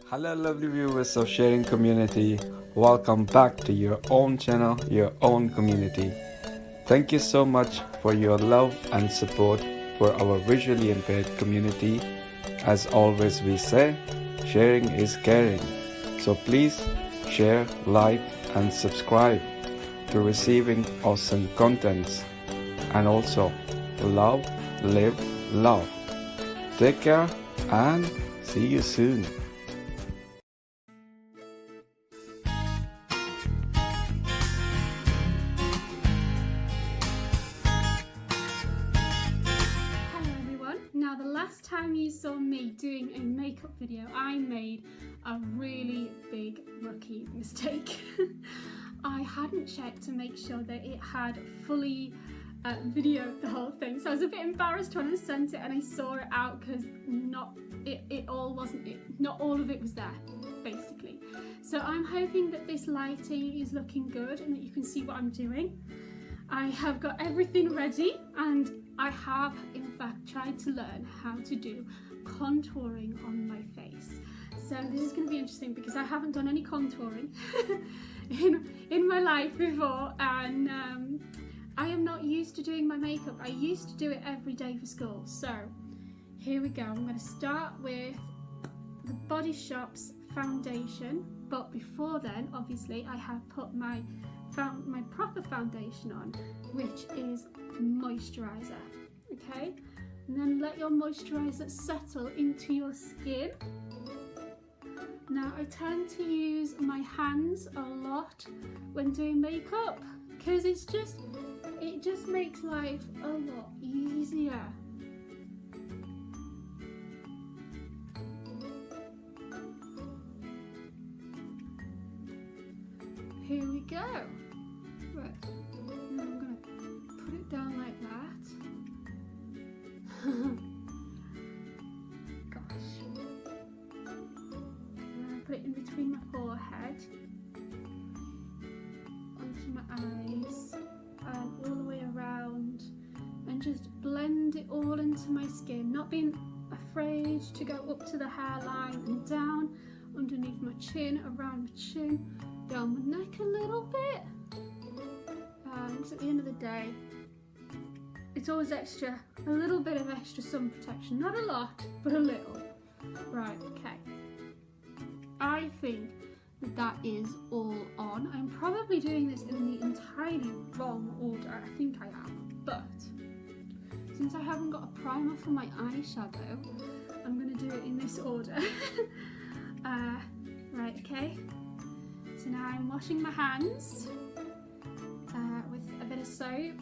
Hello lovely viewers of Sharing Community, welcome back to your own channel, your own community. Thank you so much for your love and support for our visually impaired community. As always we say, sharing is caring. So please share, like and subscribe to receiving awesome contents. And also love, live, love. Take care and see you soon. Now the last time you saw me doing a makeup video, I made a really big rookie mistake. I hadn't checked to make sure that it had fully videoed the whole thing, so I was a bit embarrassed when I sent it and I saw it out because not all of it was there, basically. So I'm hoping that this lighting is looking good and that you can see what I'm doing. I have got everything ready and I have in fact tried to learn how to do contouring on my face. So this is going to be interesting because I haven't done any contouring in my life before, and I am not used to doing my makeup. I used to do it every day for school. So here we go. I'm going to start with the Body Shop's foundation, but before then obviously I have put my proper foundation on, which is moisturizer. Okay, and then let your moisturizer settle into your skin. Now I tend to use my hands a lot when doing makeup because it just makes life a lot easier. Here we go. Right, and I'm going to put it down like that. Gosh. And I put it in between my forehead, onto my eyes, and all the way around, and just blend it all into my skin, not being afraid to go up to the hairline and down, underneath my chin, around my chin, down my neck a little bit. Because at the end of the day, it's always extra, a little bit of extra sun protection. Not a lot, but a little. Right, okay. I think that is all on. I'm probably doing this in the entirely wrong order. I think I am. But since I haven't got a primer for my eyeshadow, I'm going to do it in this order. Right, okay. So now I'm washing my hands with a bit of soap.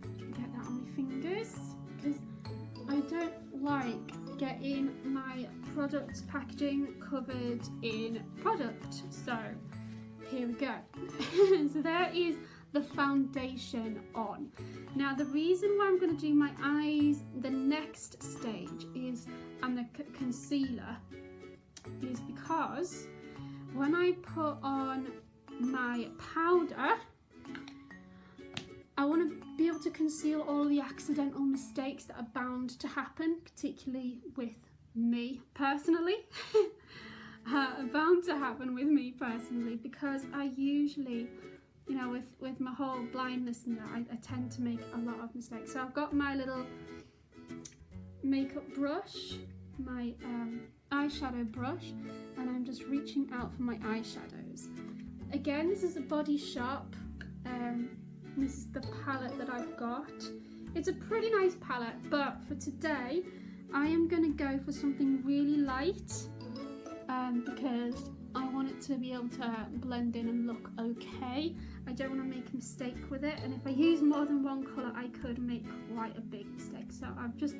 Get that on my fingers because I don't like getting my product packaging covered in product. So here we go. So there is the foundation on. Now the reason why I'm going to do my eyes the next stage is, and the concealer, is because when I put on my powder, I want to be able to conceal all the accidental mistakes that are bound to happen, particularly with me personally. Bound to happen with me personally, because I usually, you know, with my whole blindness and that, I tend to make a lot of mistakes. So I've got my little makeup brush, my eyeshadow brush, and I'm just reaching out for my eyeshadows. Again, this is a Body Shop. This is the palette that I've got. It's a pretty nice palette, but for today I am going to go for something really light because I want it to be able to blend in and look okay. I don't want to make a mistake with it, and if I use more than one colour I could make quite a big mistake. So I've just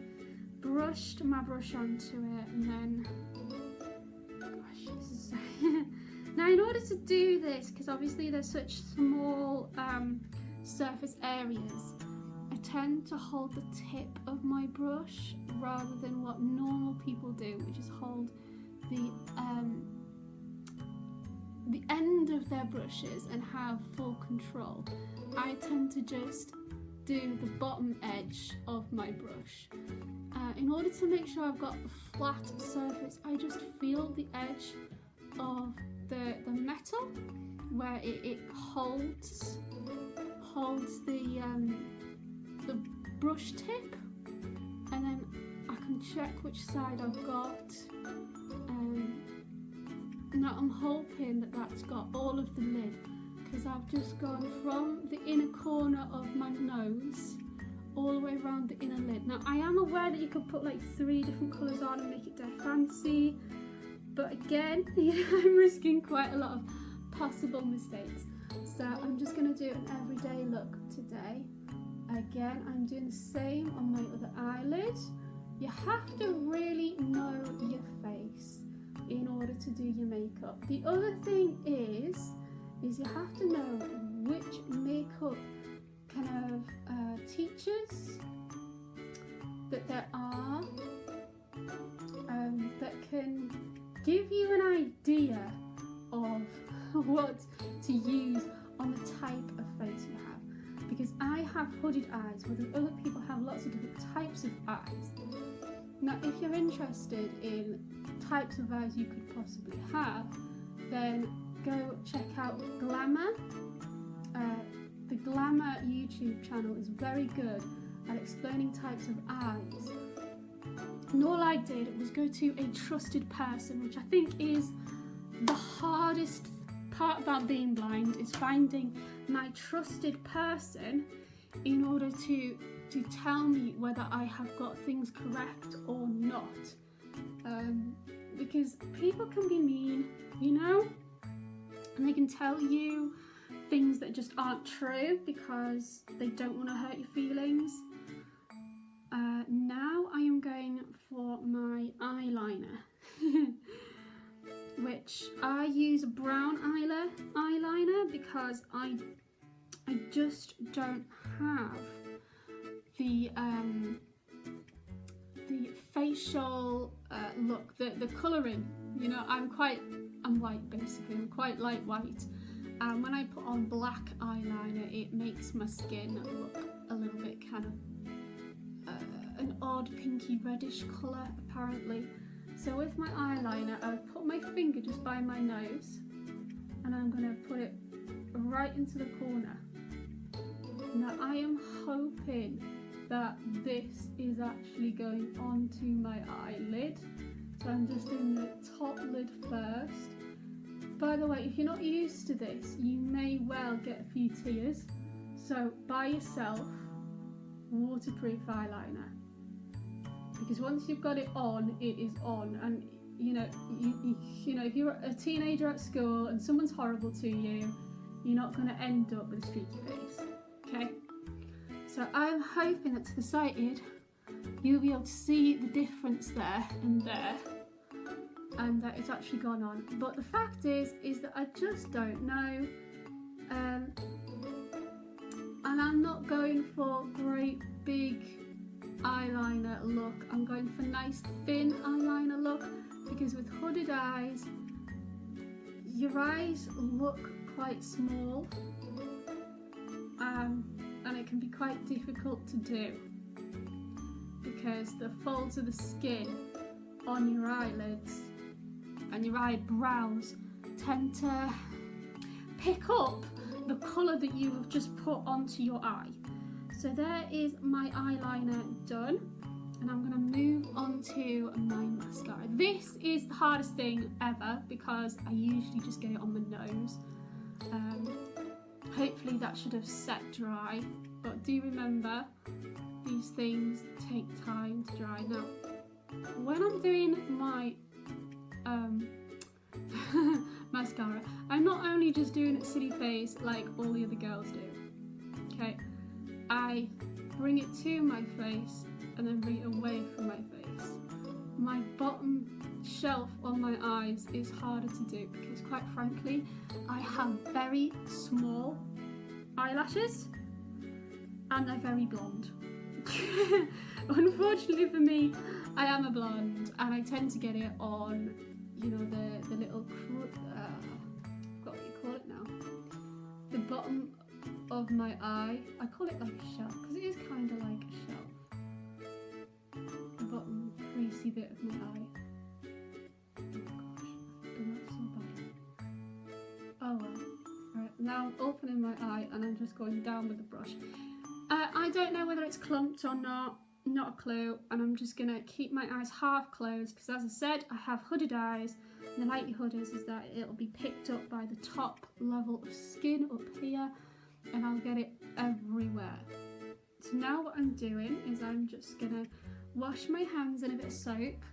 brushed my brush onto it, and then gosh, this is now in order to do this, because obviously there's such small surface areas, I tend to hold the tip of my brush rather than what normal people do, which is hold the end of their brushes and have full control. I tend to just do the bottom edge of my brush in order to make sure I've got a flat surface, I just feel the edge of the metal where it holds the brush tip, and then I can check which side I've got. Now I'm hoping that that's got all of the lid, because I've just gone from the inner corner of my nose all the way around the inner lid. Now I am aware that you could put like 3 different colours on and make it dead fancy, but again, I'm risking quite a lot of possible mistakes. So I'm just going to do an everyday look today. Again, I'm doing the same on my other eyelid. You have to really know your face in order to do your makeup. The other thing is you have to know which makeup kind of teachers that there are that can give you an idea of what to use on the type of face you have. Because I have hooded eyes, whereas other people have lots of different types of eyes. Now, if you're interested in types of eyes you could possibly have, then go check out Glamour. The Glamour YouTube channel is very good at explaining types of eyes. And all I did was go to a trusted person, which I think is the hardest part about being blind, is finding my trusted person in order to tell me whether I have got things correct or not. Because people can be mean, you know, and they can tell you things that just aren't true because they don't want to hurt your feelings. Now I am going for my eyeliner, which I use a brown eyeliner because I just don't have the facial look, the colouring. You know, I'm white basically. I'm quite light white, and when I put on black eyeliner, it makes my skin look a little bit kind of an odd pinky reddish colour apparently. So with my eyeliner, I've put my finger just by my nose, and I'm going to put it right into the corner. Now I am hoping that this is actually going onto my eyelid. So I'm just doing the top lid first. By the way, if you're not used to this, you may well get a few tears. So buy yourself waterproof eyeliner, because once you've got it on, it is on. And you know, if you're a teenager at school and someone's horrible to you, you're not going to end up with a streaky face. Okay, so I'm hoping that to the sighted you'll be able to see the difference there and there, and that it's actually gone on. But the fact is that I just don't know, and I'm not going for great big eyeliner look. I'm going for nice thin eyeliner look, because with hooded eyes, your eyes look quite small, and it can be quite difficult to do because the folds of the skin on your eyelids and your eyebrows tend to pick up the colour that you have just put onto your eye. So there is my eyeliner done, and I'm going to move on to my mascara. This is the hardest thing ever because I usually just get it on my nose. Hopefully that should have set dry, but do remember these things take time to dry. Now, when I'm doing my mascara, I'm not only just doing it city face like all the other girls do. Okay, I bring it to my face and then bring it away from my face. My bottom shelf on my eyes is harder to do because, quite frankly, I have very small eyelashes and they're very blonde. Unfortunately for me, I am a blonde and I tend to get it on, you know, the little what do you call it now? The bottom of my eye. I call it like a shelf because it is kind of like a shelf. The bottom pointy bit of my eye. Oh gosh, I've done that so bad. Oh well. Right, now I'm opening my eye and I'm just going down with the brush. I don't know whether it's clumped or not a clue, and I'm just gonna keep my eyes half closed because, as I said, I have hooded eyes. The likelihood is that it'll be picked up by the top level of skin up here, and I'll get it everywhere. So now what I'm doing is I'm just gonna wash my hands in a bit of soap,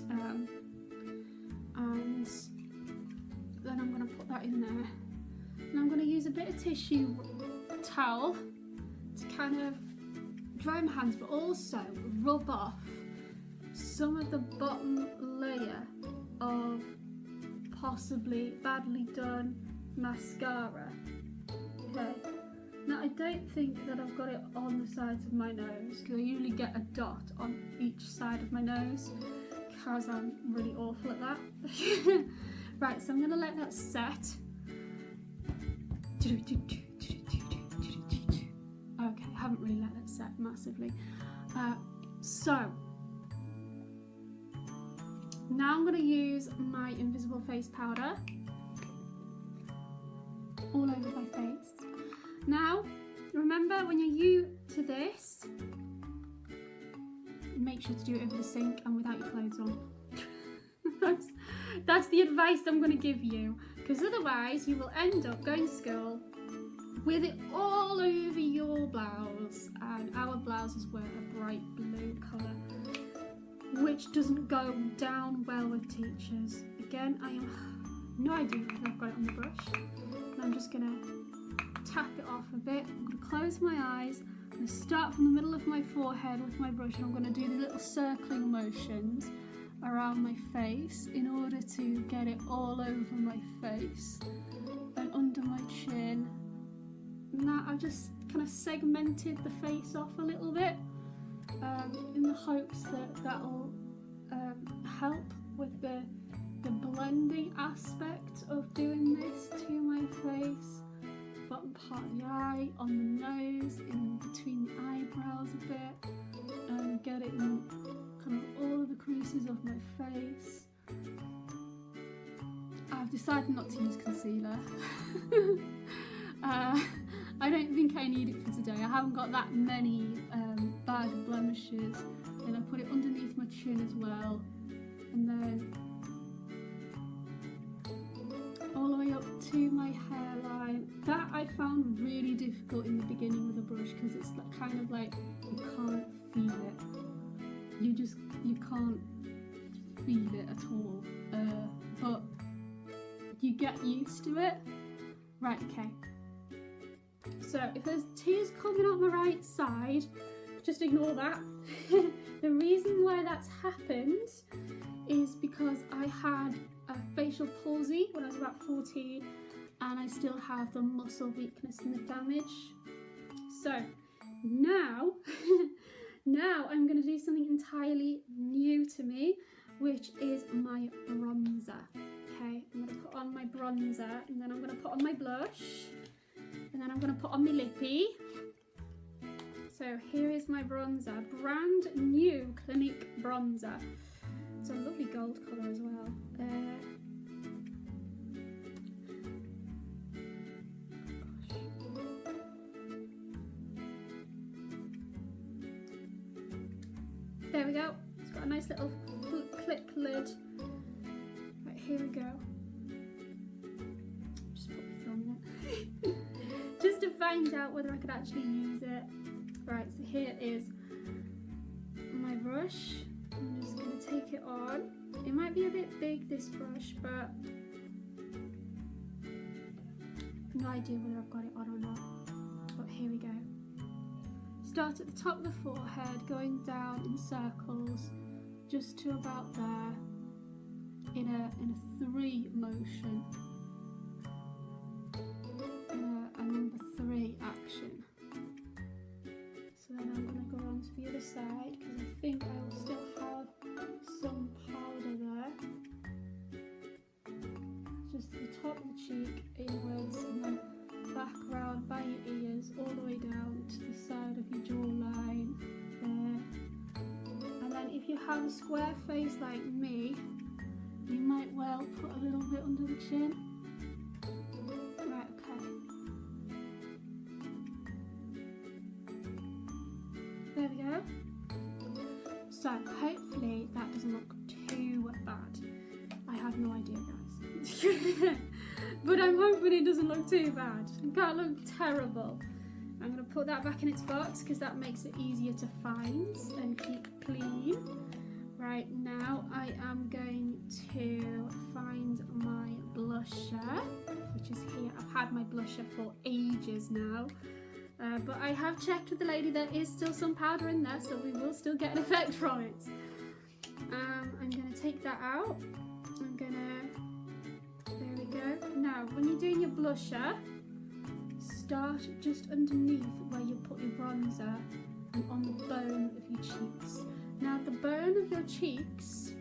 and then I'm gonna put that in there, and I'm gonna use a bit of tissue towel to kind of dry my hands, but also rub off some of the bottom layer of possibly badly done mascara. Okay, now I don't think that I've got it on the sides of my nose, because I usually get a dot on each side of my nose because I'm really awful at that. Right, so I'm going to let that set. Okay, I haven't really let that set massively. So now I'm going to use my invisible face powder all over my face. Now, remember, when you're new to this, make sure to do it over the sink and without your clothes on. That's the advice I'm going to give you, because otherwise you will end up going to school with it all over your blouse, and our blouses were a bright blue colour, which doesn't go down well with teachers. Again, I have no idea whether I've got it on the brush. And I'm just going to tap it off a bit. I'm going to close my eyes. I'm going to start from the middle of my forehead with my brush, and I'm going to do the little circling motions around my face in order to get it all over my face and under my chin. Now I've just kind of segmented the face off a little bit in the hopes that that'll help with the blending aspect of doing this to my face. Bottom part of the eye, on the nose, in between the eyebrows a bit, and get it in kind of all of the creases of my face. I've decided not to use concealer. I don't think I need it for today. I haven't got that many bad blemishes, and I put it underneath my chin as well, and then all the way up to my hairline. That I found really difficult in the beginning with a brush, because it's kind of like you can't feel it. You can't feel it at all, but you get used to it. Right, okay. So if there's tears coming out my right side, just ignore that. The reason why that's happened is because I had a facial palsy when I was about 14, and I still have the muscle weakness and the damage. So now now I'm going to do something entirely new to me, which is my bronzer. Okay, I'm going to put on my bronzer, and then I'm going to put on my blush, and then I'm going to put on my lippy. So here is my bronzer, brand new Clinique bronzer. It's a lovely gold colour as well. There we go. It's got a nice little click lid. Right, here we go. Just put my thumb in it. Just to find out whether I could actually use it. Right, so here is my brush. I'm just going to take it on. It might be a bit big, this brush, but no idea whether I've got it on or not. But here we go. Start at the top of the forehead, going down in circles, just to about there, in a 3 motion, in a number 3 action. So then I'm going to go on to the other side, because I think I will still have some powder there. Just the top of the cheek inwards, and then back round by your ears, all the way down to the side of your jawline there. And then have a square face like me, you might well put a little bit under the chin. Right, okay. There we go. So hopefully that doesn't look too bad. I have no idea, guys. But I'm hoping it doesn't look too bad. It can't look terrible. I'm going to put that back in its box because that makes it easier to find and keep clean. Right, now I am going to find my blusher, which is here. I've had my blusher for ages now. But I have checked with the lady, there is still some powder in there, so we will still get an effect from it. I'm going to take that out. I'm going to, there we go. Now, when you're doing your blusher, start just underneath where you put your bronzer and on the bone of your cheeks. Now, the bone of your cheeks,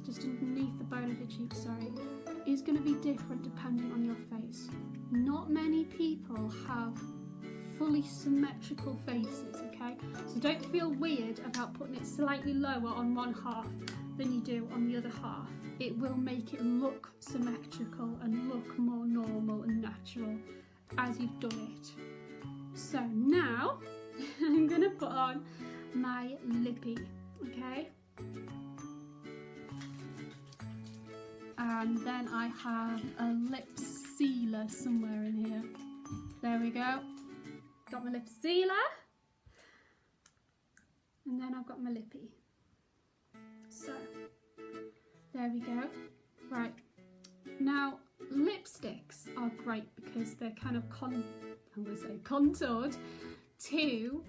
just underneath the bone of your cheeks, sorry, is going to be different depending on your face. Not many people have fully symmetrical faces, okay? So don't feel weird about putting it slightly lower on one half than you do on the other half. It will make it look symmetrical and look more normal and natural as you've done it. So now I'm going to put on my lippy, okay? And then I have a lip sealer somewhere in here. There we go. Got my lip sealer. And then I've got my lippy. So, there we go. Right. Now, lipsticks are great because they're kind of contoured to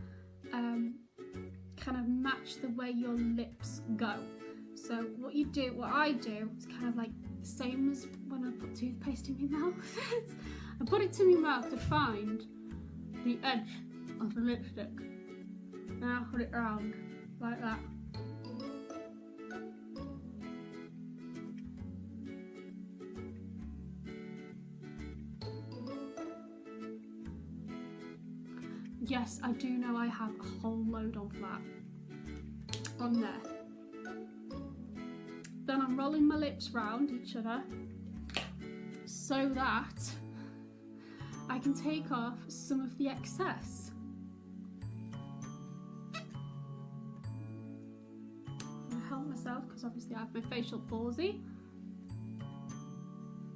kind of match the way your lips go. So what I do, is kind of like the same as when I put toothpaste in my mouth. I put it to my mouth to find the edge of the lipstick. Now put it around like that. Yes, I do know I have a whole load on flat on there. Then I'm rolling my lips round each other so that I can take off some of the excess. I'm going to help myself because obviously I have my facial palsy.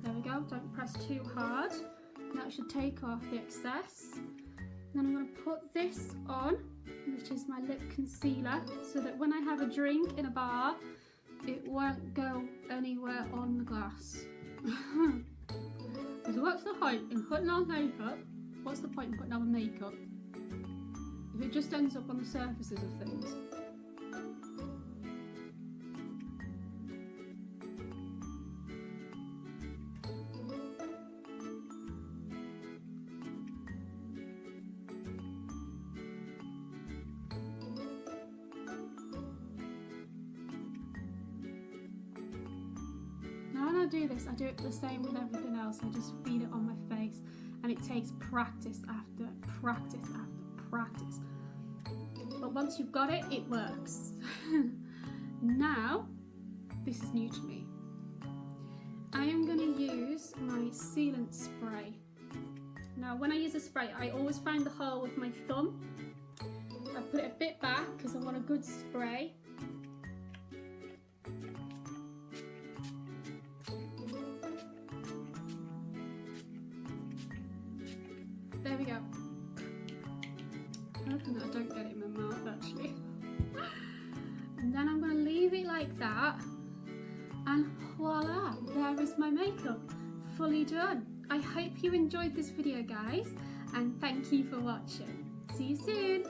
There we go, don't press too hard. That should take off the excess. Then I'm going to put this on, which is my lip concealer, so that when I have a drink in a bar, it won't go anywhere on the glass. So what's the point in putting on makeup? What's the point in putting on makeup if it just ends up on the surfaces of things? Do this, I do it the same with everything else. I just feed it on my face, and it takes practice after practice after practice. But once you've got it, it works. Now, this is new to me. I am going to use my Sealant Spray. Now, when I use a spray, I always find the hole with my thumb. I put it a bit back because I want a good spray. There we go. I'm hoping that I don't get it in my mouth actually. And then I'm going to leave it like that, and voila, there is my makeup, fully done. I hope you enjoyed this video, guys, and thank you for watching. See you soon.